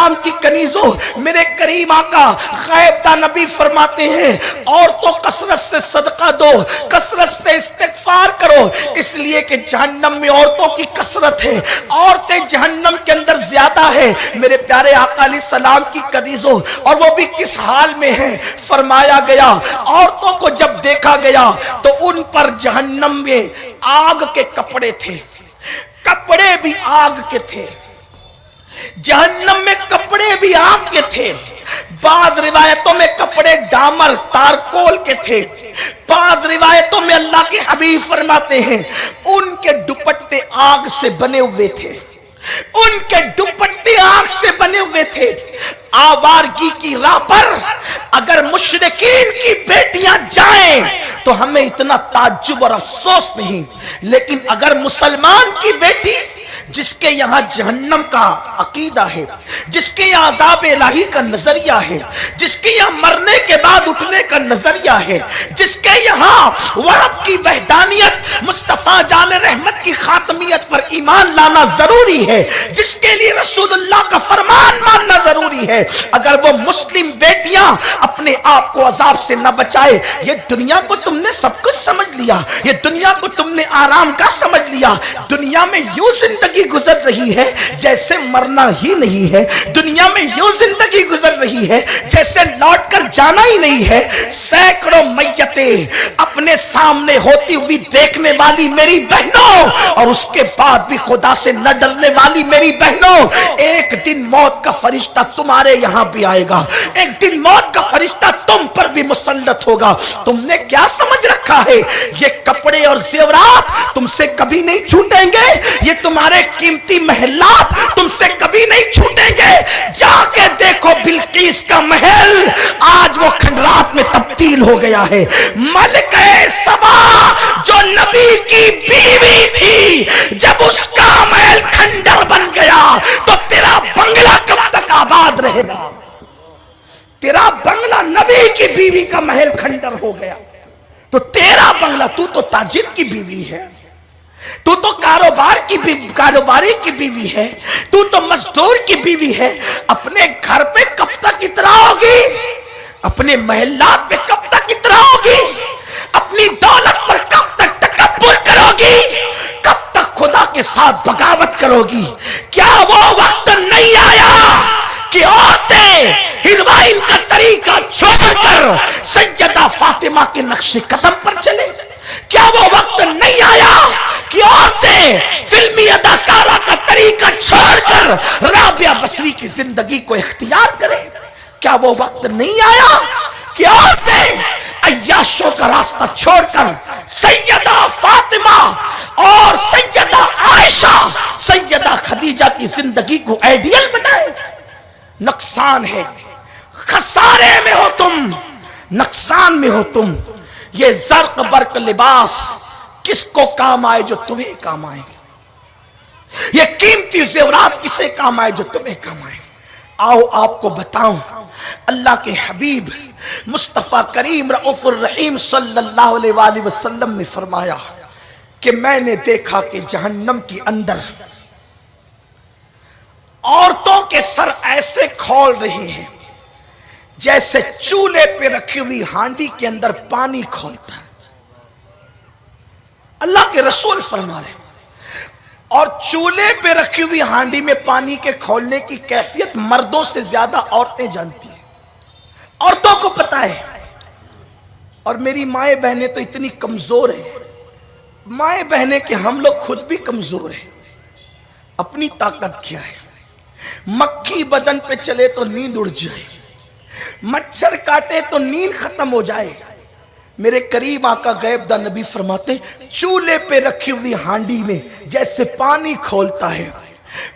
सलाम की कनीजों, मेरे करीम आका गैब दा नबी फरमाते हैं औरतों कसरत से सदका दो, कसरत से इस्तिगफार करो, इसलिए कि जहन्नम में औरतों की कसरत है, औरतें जहन्नम के अंदर ज्यादा है। मेरे प्यारे आका अलैहिस्सलाम की कनीजों, और वो भी किस हाल में है, फरमाया गया औरतों को जब देखा गया तो उन पर जहन्नम में आग के कपड़े थे, कपड़े भी आग के थे, जहन्नम में कपड़े भी आग के थे। बाज रिवायतों में कपड़े डामर तारकोल के थे, बाज रिवायतों में अल्लाह के हबीब फरमाते हैं उनके दुपट्टे आग से बने हुए थे, उनके दुपट्टे आग से बने हुए थे। आवारगी की राह पर अगर मुशरिकीन की बेटियां जाएं तो हमें इतना ताज्जुब और अफसोस नहीं, लेकिन अगर मुसलमान की बेटी जिसके यहां जहन्नम का अकीदा है, जिसके यहां अज़ाब इलाही का नजरिया है, जिसके यहां मरने के बाद उठने का नजरिया है, जिसके यहां रब की वहदानियत मुस्तफा जान रहमत की खातमियत पर ईमान लाना जरूरी है, जिसके लिए रसूलुल्लाह का फरमान मानना जरूरी है, अगर वो मुस्लिम बेटियां अपने आप को अजाब से न बचाए, ये दुनिया को तुमने सब कुछ समझ लिया, ये दुनिया को तुमने आराम का समझ लिया, दुनिया में यूं जिंदगी गुजर रही है जैसे मरना ही नहीं है, दुनिया में यूं जिंदगी गुजर रही है जैसे लौट कर जाना ही नहीं है। सैकड़ों मैयतें अपने सामने होती हुई देखने वाली मेरी बहनों, और उसके बाद भी खुदा से न डरने वाली मेरी बहनों, एक दिन मौत का फरिश्ता तुम्हारे यहां भी आएगा, एक दिन मौत का फरिश्ता तुम पर भी मुसल्लत होगा। तुमने क्या समझ रखा है ये कपड़े और जेवरात तुमसे कभी नहीं छूटेंगे, ये तुम्हारे कीमती महलात तुमसे कभी नहीं छूटेंगे। जाके देखो बिल्कीस का महल आज वो खंडरात में तब्दील हो गया है। मलिका सबा जो नबी की बीवी थी, जब उसका महल खंडर बन गया तो तेरा बंगला कब तक आबाद रहेगा? तेरा बंगला, नबी की बीवी का महल खंडर हो गया तो तेरा बंगला, तू तो ताजिर की बीवी है, तू तो कारोबारी की बीवी है, तू तो मजदूर की बीवी है, अपने घर पे कब तक इतराओगी? अपने महल्लात पे कब तक इतराओगी? अपनी दौलत पर कब तक तकब्बुर करोगी? कब तक खुदा के साथ बगावत करोगी? क्या वो वक्त नहीं आया कि औरतें हिरवाइन का तरीका छोड़कर सैयदा फातिमा के नक्शे कदम पर चले? क्या वो वक्त नहीं आया कि औरतें फिल्मी अदाकारा का तरीका छोड़कर राबिया बसरी की जिंदगी को इख्तियार करें? क्या वो वक्त नहीं आया कि औरतें अय्याशों का रास्ता छोड़कर सैयदा फातिमा और सैयदा आयशा, सैयदा खदीजा की जिंदगी को आइडियल बनाए? नुकसान है, खसारे में हो तुम, नुकसान में हो तुम। ये जर्क बर्क लिबास किसको काम आए जो तुम्हें काम आए? ये कीमती जेवरात किसे काम आए जो तुम्हें काम आए? आओ आपको बताऊं, अल्लाह के हबीब मुस्तफा करीम रऊफुर रहीम सल्लल्लाहु अलैहि वसल्लम ने फरमाया कि मैंने देखा कि जहन्नम के अंदर औरतों के सर ऐसे खोल रहे हैं जैसे चूल्हे पे रखी हुई हांडी के अंदर पानी खोलता है। अल्लाह के रसूल फरमा रहे, और चूल्हे पे रखी हुई हांडी में पानी के खोलने की कैफियत मर्दों से ज्यादा औरतें जानती हैं, औरतों को पता है। और मेरी माएं बहनें तो इतनी कमजोर हैं, माएं बहनें कि हम लोग खुद भी कमजोर हैं। अपनी ताकत क्या है? मक्खी बदन पे चले तो नींद उड़ जाए, मच्छर काटे तो नींद खत्म हो जाए। मेरे करीब आका गैब दा नबी फरमाते चूल्हे पे रखी हुई हांडी में जैसे पानी खोलता है,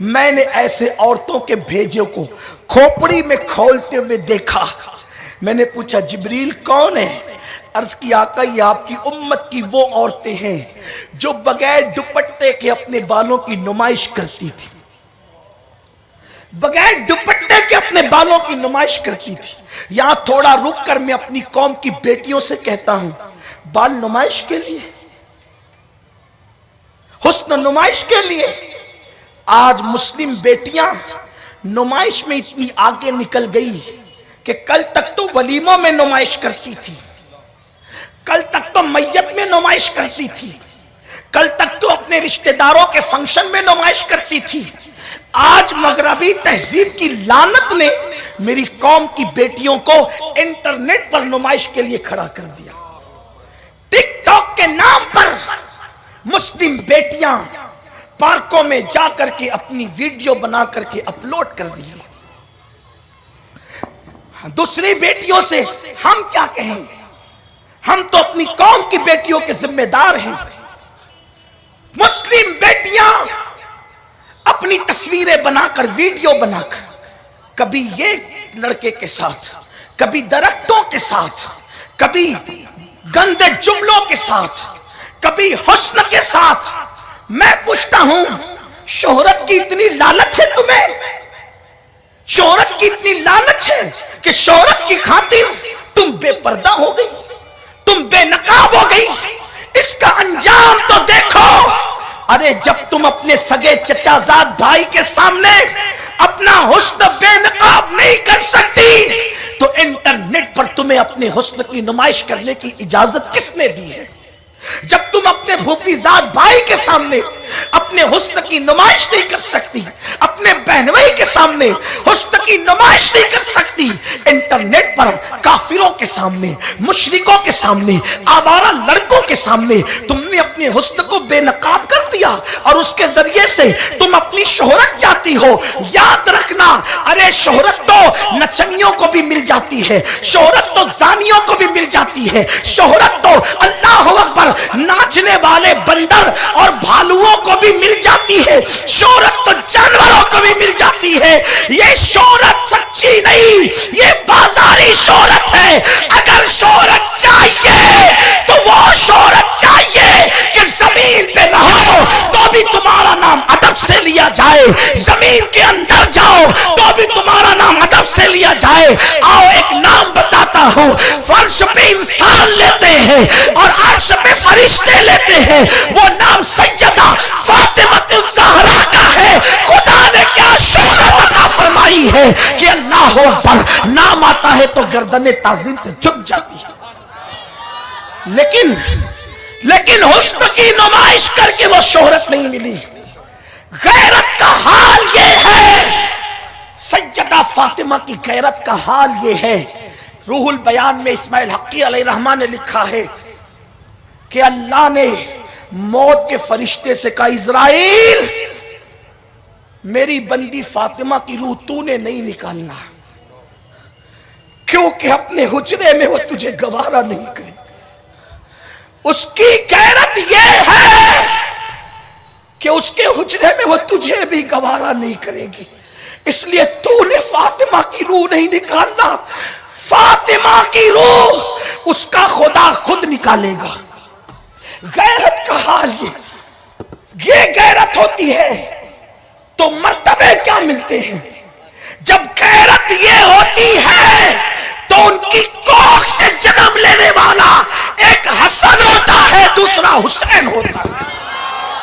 मैंने ऐसे औरतों के भेजे को खोपड़ी में खोलते हुए देखा। मैंने पूछा जिब्रील कौन है? अर्ज की आका ये आपकी उम्मत की वो औरतें हैं जो बगैर दुपट्टे के अपने बालों की नुमाइश करती थी, बगैर दुपट्टे के अपने बालों की नुमाइश करती थी। यहां थोड़ा रुक कर मैं अपनी कौम की बेटियों से कहता हूं, बाल नुमाइश के लिए, हुस्न नुमाइश के लिए आज मुस्लिम बेटियां नुमाइश में इतनी आगे निकल गई कि कल तक तो वलीमों में नुमाइश करती थी, कल तक तो मैयत में नुमाइश करती थी, कल तक तो अपने रिश्तेदारों के फंक्शन में नुमाइश करती थी। आज मगरबी तहजीब की लानत ने मेरी कौम की बेटियों को इंटरनेट पर नुमाइश के लिए खड़ा कर दिया। टिकटॉक के नाम पर मुस्लिम बेटियां पार्कों में जाकर के अपनी वीडियो बना करके अपलोड कर दी। दूसरी बेटियों से हम क्या कहें, हम तो अपनी कौम की बेटियों के जिम्मेदार हैं। मुस्लिम बेटियां अपनी तस्वीरें बनाकर, वीडियो बनाकर, कभी ये लड़के के साथ, कभी दरख्तों के साथ, कभी गंदे जुमलों के साथ, कभी हुस्न के साथ। मैं पूछता हूं, शोहरत की इतनी लालच है तुम्हें? शोहरत की इतनी लालच है कि शोहरत की खातिर तुम बेपर्दा हो गई, तुम बेनकाब हो गई। इसका अंजाम तो देखो। अरे जब तुम अपने सगे चचाजाद भाई के सामने अपना हुस्न बेनकाब नहीं कर सकती, तो इंटरनेट पर तुम्हें अपने हुस्न की नुमाइश करने की इजाजत किसने दी है? जब तुम अपने भूपीजाद भाई के सामने अपने हुस्न की नुमाइश नहीं कर सकती, अपने बहन भाई के सामने हुस्न की नुमाइश नहीं कर सकती, इंटरनेट पर काफिरों के सामने, मुशरिकों के सामने, आवारा लड़कों के सामने तुमने अपने हुस्न को बेनकाब कर दिया और उसके जरिए से तुम अपनी शोहरत चाहती हो। याद रखना, अरे शोहरत तो नचनियों को भी मिल जाती है, शोहरत तो जानियों को भी मिल जाती है, शोहरत तो अल्लाह अकबर नाचने वाले बंदर और भालुओं को भी मिल जाती है, शोहरत तो जानवरों को भी मिल जाती है। ये शोहरत सच्ची नहीं, ये बाजारी शोहरत है। अगर शोहरत चाहिए तो वो शोहरत चाहिए कि जमीन पे रहो तो भी तुम्हारा नाम अदब से लिया जाए, जमीन के अंदर जाओ तो भी तुम्हारा नाम अदब से लिया जाए। आओ एक नाम बताता हूं, फर्श पे इंसान लेते हैं और अर्श पे फरिश्ते लेते हैं। वो नाम सैयदा फातिमा ज़हरा का है। खुदा ने क्या शोहरत अता फरमाई है कि अल्लाह अकबर नाम आता है तो गर्दने ताज़ीम से झुक जाती है। लेकिन हुस्न की नुमाइश करके वो शोहरत नहीं मिली। गैरत का हाल ये है, सैयदा फातिमा की गैरत का हाल ये है। रूहुल बयान में इस्माइल हक्की अलैहिर्रहमान ने लिखा है कि अल्लाह ने मौत के फरिश्ते से कहा, इज़राइल मेरी बंदी फातिमा की रूह तूने नहीं निकालना, क्योंकि अपने हुजरे में वो तुझे गवारा नहीं करे। उसकी गैरत ये है कि उसके हुजरे में वो तुझे भी गवारा नहीं करेगी, इसलिए तूने फातिमा की रूह नहीं निकालना। फातिमा की रूह उसका खुदा खुद निकालेगा। गैरत का हाल ये गैरत होती है तो मर्तबे क्या मिलते हैं। जब गैरत ये होती है तो उनकी कोख से जन्म लेने वाला एक हसन होता है, दूसरा हुसैन होता है,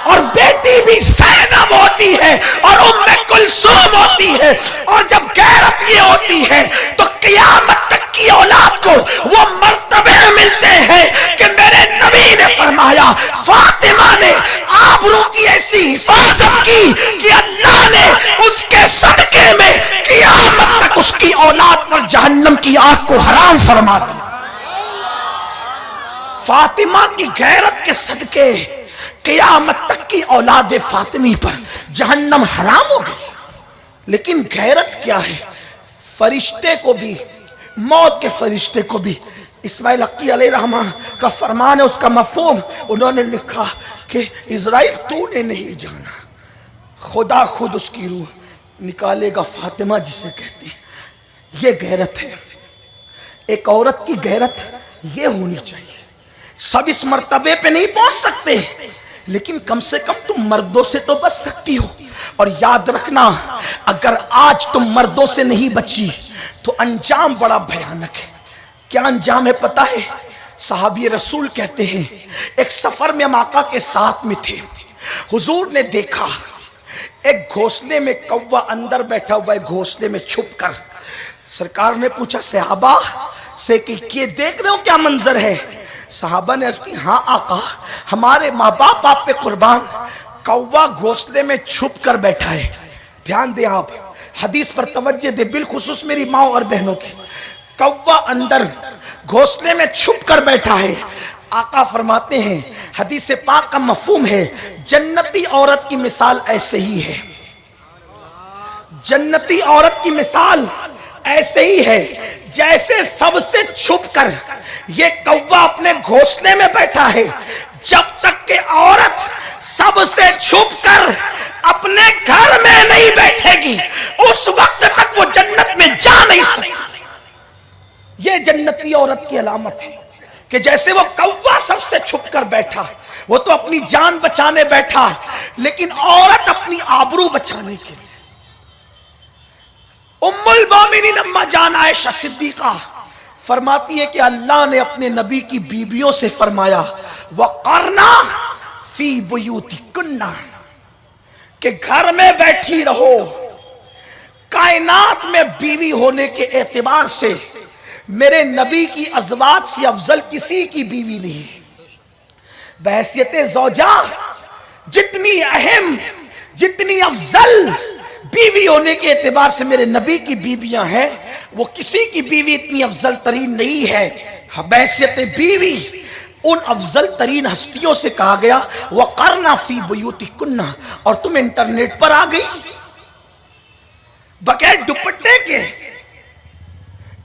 और बेटी भी ज़ैनब होती है और उम्मे कुलसूम होती है। और जब गैरत ये होती है तो क़यामत तक की औलाद को वो मर्तबे मिलते हैं कि मेरे नबी ने फरमाया, फातिमा ने आबरू की ऐसी हिफाजत की कि अल्लाह ने उसके सदके में क़यामत तक उसकी औलाद पर जहन्नम की आग को हराम फरमा दिया। फातिमा की गैरत के सदके क़यामत तक की औलाद फातिमी पर जहन्नम हराम हो गई। लेकिन गैरत क्या है? फरिश्ते को भी, मौत के फरिश्ते को भी, इस्माइल हक्की अलैहिर्रहमान का फरमान है, उसका मफ़हूम उन्होंने लिखा कि इज़राइल तूने नहीं जाना, खुदा खुद उसकी रूह निकालेगा। फातिमा जिसे कहते हैं, ये गैरत है। एक औरत की गैरत ये होनी चाहिए। सब इस मर्तबे पे नहीं पहुंच सकते, लेकिन कम से कम तुम मर्दों से तो बच सकती हो। और याद रखना, अगर आज तुम मर्दों से नहीं बची तो अंजाम बड़ा भयानक है। क्या अंजाम है पता है? सहाबी रसूल कहते हैं, एक सफर में हम आका के साथ में थे, हुजूर ने देखा एक घोंसले में कौवा अंदर बैठा हुआ है, घोंसले में छुप कर। सरकार ने पूछा सहाबा से कि ये देख रहे हो क्या मंजर है? सहाबा ने अर्ज की, हाँ आका, हमारे माँ बाप आप पे कुर्बान, कौवा घोंसले में छुप कर बैठा है। ध्यान दें आप, हदीस पर तवज्जो दे, बिलखुसूस मेरी माँ और बहनों की। कौवा अंदर घोंसले में छुप कर बैठा है। आका फरमाते हैं, हदीस पाक का मफहूम है, जन्नती औरत की मिसाल ऐसे ही है। जन्नती औरत की मिसाल ऐसे ही है जैसे सबसे छुपकर ये कौवा अपने घोंसले में बैठा है। जब तक के औरत सबसे छुपकर अपने घर में नहीं बैठेगी, उस वक्त तक वो जन्नत में जा नहीं सकती। ये जन्नती औरत की अलामत है कि जैसे वो कौवा सबसे छुपकर बैठा, वो तो अपनी जान बचाने बैठा, लेकिन औरत अपनी आबरू बचाने के लिए। उम्मुल मोमिनीन अम्मा जान आयशा सिद्दीका फरमाती है कि अल्लाह ने अपने नबी की बीवियों से फरमाया, वक़रना फी बुयूतिकुन्ना, कि घर में बैठी रहो। कायनात में बीवी होने के एतबार से मेरे नबी की अज़वाज से अफजल किसी की बीवी नहीं। बहैसियत ज़ौजा जितनी अहम, जितनी अफजल बीवी होने के एतबार से मेरे नबी की बीवियां हैं, वो किसी की बीवी इतनी अफजल तरीन नहीं है। बहैसियत बीवी उन अफजल तरीन हस्तियों से कहा गया, वक़रना फी बुयूतिकुन्ना, और तुम इंटरनेट पर आ गई बगैर दुपट्टे के,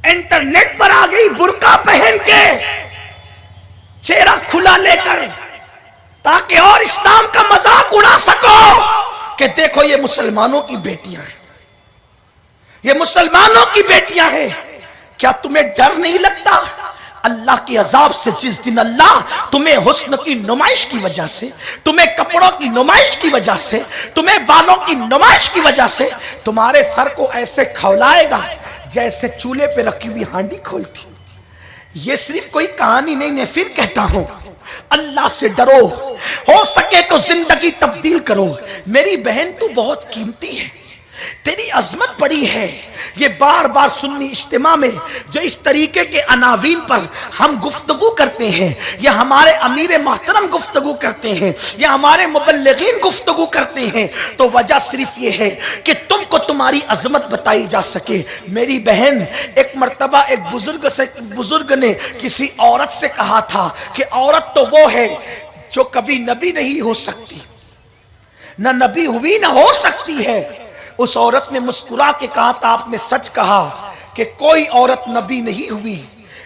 इंटरनेट पर आ गई बुर्का पहन के, चेहरा खुला लेकर, ताकि और इस्लाम का मजाक उड़ा सको कि देखो ये मुसलमानों की बेटियां हैं, ये मुसलमानों की बेटियां हैं। क्या तुम्हें डर नहीं लगता अल्लाह के अजाब से? जिस दिन अल्लाह तुम्हें हुस्न की नुमाइश की वजह से, तुम्हें कपड़ों की नुमाइश की वजह से, तुम्हें बालों की नुमाइश की वजह से तुम्हारे सर को ऐसे खौलाएगा जैसे चूल्हे पे रखी हुई हांडी खोलती। ये सिर्फ कोई कहानी नहीं, मैं फिर कहता हूं, अल्लाह से डरो, हो सके तो जिंदगी तब्दील करो। मेरी बहन तू बहुत कीमती है, तेरी अजमत बड़ी है। ये बार बार सुन्नी इज्तिमा में जो इस तरीके के अनावीन पर हम गुफ्तगू करते हैं, या हमारे अमीर मोहतरम गुफ्तगू करते हैं, या हमारे मुबल्लिगीन गुफ्तगू करते हैं, तो वजह सिर्फ ये है कि तुमको तुम्हारी अजमत बताई जा सके। मेरी बहन, एक मर्तबा एक बुजुर्ग ने किसी औरत से कहा था कि औरत तो वो है जो कभी नबी नहीं हो सकती, ना नबी हुई ना हो सकती है। उस औरत ने मुस्कुरा के कहा था, आपने सच कहा कि कोई औरत नबी नहीं हुई,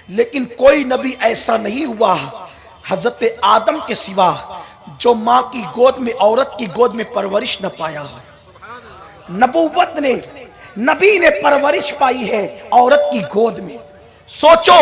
लेकिन कोई नबी ऐसा नहीं हुआ हजरत आदम के सिवा जो माँ की गोद में, औरत की गोद में परवरिश न पाया हो। नबूवत ने, नबी ने परवरिश पाई है औरत की गोद में। सोचो,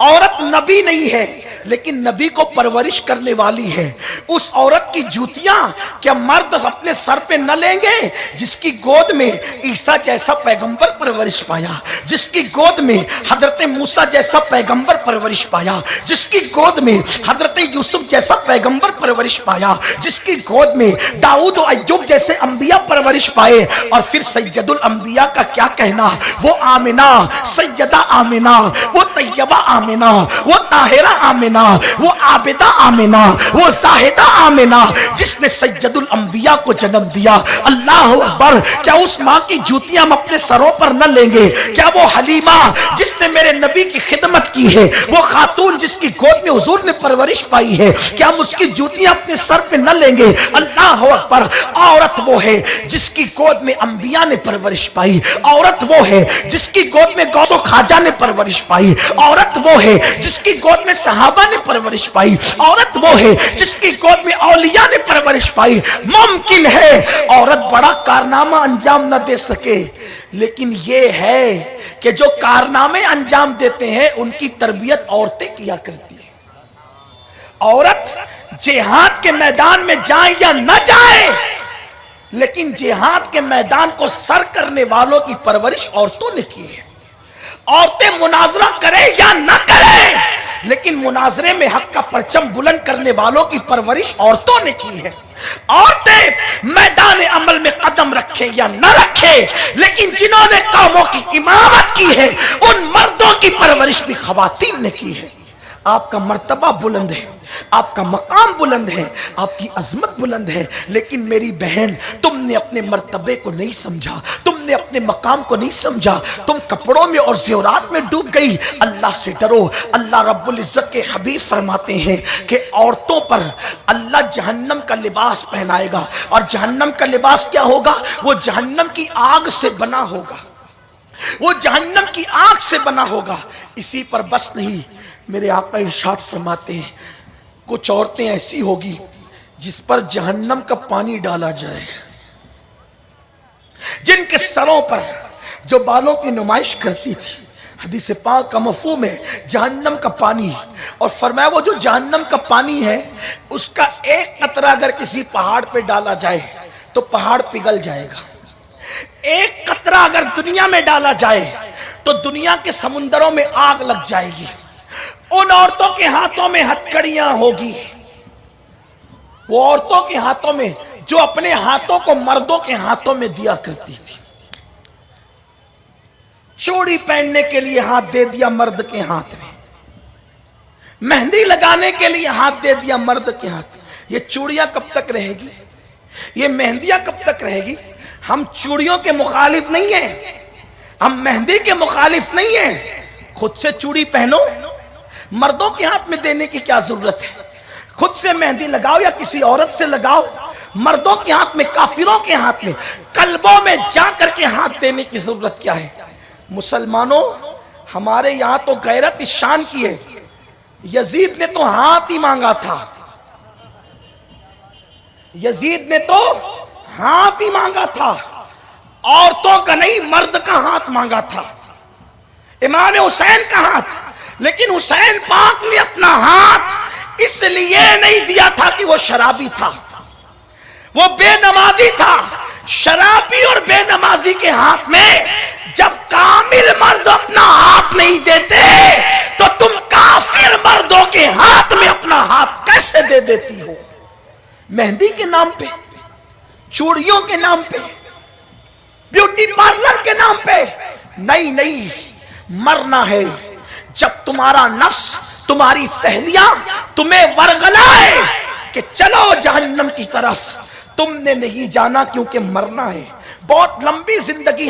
औरत नबी नहीं है लेकिन नबी को परवरिश करने वाली है। उस औरत की जूतियां क्या मर्द अपने सर पे न लेंगे जिसकी गोद में ईसा जैसा पैगंबर परवरिश पाया, जिसकी गोद में हजरत मूसा जैसा पैगंबर परवरिश पाया, जिसकी गोद में हजरत यूसुफ जैसा पैगंबर परवरिश पाया, जिसकी गोद में दाऊद और अय्यूब जैसे अंबिया परवरिश पाए। और फिर सैयदुल अंबिया का क्या कहना, वो आमिना, सैयदा आमिना, वो तैयबा आमिना, वो ताहिरा आमिना, वो आबिदा आमिना, वो जाहिदा आमिना, जिसने सैयदुल अंबिया को जन्म दिया। अल्लाह अकबर! क्या उस माँ की जूतियां हम अपने सरों पर न लेंगे? क्या वो हलीमा जिसने मेरे नबी की खिदमत की है, वो खातून जिसकी गोद में हुजूर ने परवरिश पाई है, क्या हम उसकी जूतियां अपने सर पे न लेंगे? अल्लाह अकबर! औरत वो है जिसकी गोद में अंबिया ने परवरिश पाई, औरत वो है जिसकी गोद में गौसो खाजा ने परवरिश पाई, औरत वो है जिसकी गोद में सहाबा ने परवरिश पाई, औरत वो है जिसकी गोद में औलिया ने परवरिश पाई। मुमकिन है औरत बड़ा कारनामा अंजाम न दे सके, लेकिन ये है कि जो कारनामे अंजाम देते हैं उनकी तरबियत औरतें किया करती है। औरत जिहाद के मैदान में जाए या न जाए, लेकिन जिहाद के मैदान को सर करने वालों की परवरिश औरतों ने की है। औरतें मुनाजरा करें या न करें, لیکن مناظرے میں حق کا پرچم بلند کرنے والوں کی پرورش عورتوں نے کی ہے. عورتیں میدان عمل میں قدم رکھیں یا نہ رکھیں، لیکن جنہوں نے قوموں کی امامت کی ہے ان مردوں کی پرورش بھی خواتین نے کی ہے. آپ کا مرتبہ بلند ہے، آپ کا مقام بلند ہے، آپ کی عظمت بلند ہے، لیکن میری بہن تم نے اپنے مرتبے کو نہیں سمجھا، تم نے اپنے مقام کو نہیں سمجھا، تم کپڑوں میں اور زیورات میں ڈوب گئی. اللہ سے ڈرو. اللہ رب العزت کے حبیب فرماتے ہیں کہ عورتوں پر اللہ جہنم کا لباس پہنائے گا، اور جہنم کا لباس کیا ہوگا؟ وہ جہنم کی آگ سے بنا ہوگا، وہ جہنم کی آگ سے بنا ہوگا. اسی پر بس نہیں، میرے آقا ارشاد فرماتے ہیں کچھ عورتیں ایسی ہوگی جس پر جہنم کا پانی ڈالا جائے گا، جن کے سروں پر جو بالوں کی نمائش کرتی تھی. حدیث پاک کا مفہوم ہے جہنم کا پانی، اور فرمایا وہ جو جہنم کا پانی ہے اس کا ایک قطرہ اگر کسی پہاڑ پہ ڈالا جائے تو پہاڑ پگھل جائے گا. ایک قطرہ اگر دنیا میں ڈالا جائے تو دنیا کے سمندروں میں آگ لگ جائے گی. ان عورتوں کے ہاتھوں میں ہتھکڑیاں ہوگی، وہ عورتوں کے ہاتھوں میں جو اپنے ہاتھوں کو مردوں کے ہاتھوں میں دیا کرتی تھی. چوڑی پہننے کے لیے ہاتھ دے دیا مرد کے ہاتھ میں، مہندی لگانے کے لیے ہاتھ دے دیا مرد کے ہاتھ. یہ چوڑیاں کب تک رہے گی؟ یہ مہندیاں کب تک رہے گی؟ ہم چوڑیوں کے مخالف نہیں ہیں، ہم مہندی کے مخالف نہیں ہیں. خود سے چوڑی پہنو، مردوں کے ہاتھ میں دینے کی کیا ضرورت ہے؟ خود سے مہندی لگاؤ یا کسی عورت سے لگاؤ، مردوں کے ہاتھ میں، کافروں کے ہاتھ میں، قلبوں میں جا کر کے ہاتھ دینے کی ضرورت کیا ہے؟ مسلمانوں، ہمارے یہاں تو غیرت اس شان کی ہے، یزید نے تو ہاتھ ہی مانگا تھا، یزید نے تو ہاتھ ہی مانگا تھا، عورتوں کا نہیں مرد کا ہاتھ مانگا تھا. امام حسین کا ہاتھ، لیکن حسین پاک نے اپنا ہاتھ اس لیے نہیں دیا تھا کہ وہ شرابی تھا، وہ بے نمازی تھا. شرابی اور بے نمازی کے ہاتھ میں جب کامل مرد اپنا ہاتھ نہیں دیتے تو تم کافر مردوں کے ہاتھ میں اپنا ہاتھ کیسے دے دیتی ہو؟ مہندی کے نام پہ، چوڑیوں کے نام پہ، بیوٹی پارلر کے نام پہ. نہیں نہیں، مرنا ہے جب تمہارا نفس، تمہاری سہیلیاں تمہیں ورغلائے کہ چلو جہنم کی طرف. تم نے نہیں جانا کیونکہ مرنا ہے. بہت لمبی زندگی